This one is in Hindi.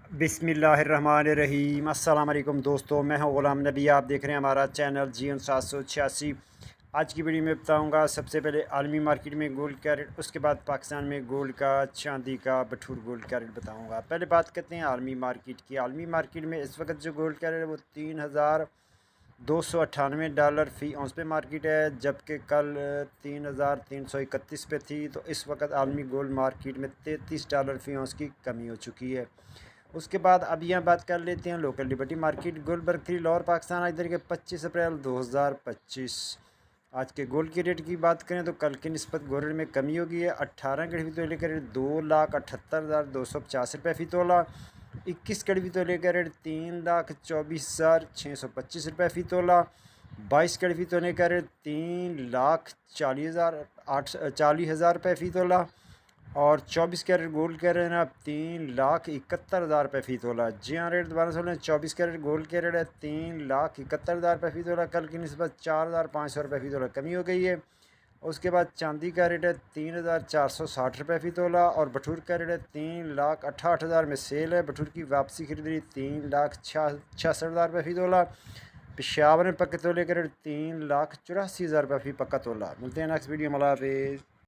बिस्मिल्लाहिर्रहमानिर्रहीम। अस्सलाम वालेकुम दोस्तों, मैं हूं ग़ुलाम नबी। आप देख रहे हैं हमारा चैनल जीवन 786। आज की वीडियो में बताऊंगा सबसे पहले आलमी मार्केट में गोल्ड का रेट, उसके बाद पाकिस्तान में गोल्ड का, चांदी का, बटूर गोल्ड का रेट बताऊंगा। पहले बात करते हैं आलमी मार्केट की। आलमी मार्केट में इस वक्त जो गोल्ड का रेट है वो $3,298 फ़ी औंस पे मार्केट है, जबकि कल 3,331 पे थी। तो इस वक्त आलमी गोल्ड मार्केट में $33 फ़ी औंस की कमी हो चुकी है। उसके बाद अब यहाँ बात कर लेते हैं लोकल लिबर्टी मार्केट। गोल्ड बर्करी लाहौर पाकिस्तान आज तारीख 25 अप्रैल 2025। आज के गोल्ड के रेट की बात करें तो कल की निस्बत गोल्ड में कमी हो गई है। 18 कड़ी तोले का रेट 2,78,250 रुपये फ़ी तोला। 21 कड़ी तोले का रेट 3,24,625 रुपये फ़ी तोला। 22 कड़ी तोले का रेट 3,40,000 रुपये फ़ी तोला। और 24 कैरेट गोल्ड का रेट है 3,71,000 रुपये फ़ी तोला। जी हाँ, रेट दोबारा सुन लें। 24 कैरेट गोल्ड का रेट है 3,71,000 रुपये फ़ी तोला। कल की निस्बत 4,500 रुपये फ़ी तोला कमी हो गई है। उसके बाद चांदी का रेट है 3,460 रुपये फ़ी तोला। और बटूर का रेट है 3,68,000 में सेल है। बटूर की वापसी खरीदी 3,66,000 रुपये फ़ी तोला। पेशावर में पक्के तोले का रेट 3,84,000 रुपये फ़ी पक्का तोला। मिलते हैं नेक्स्ट वीडियो में। अल्लाह हाफिज़।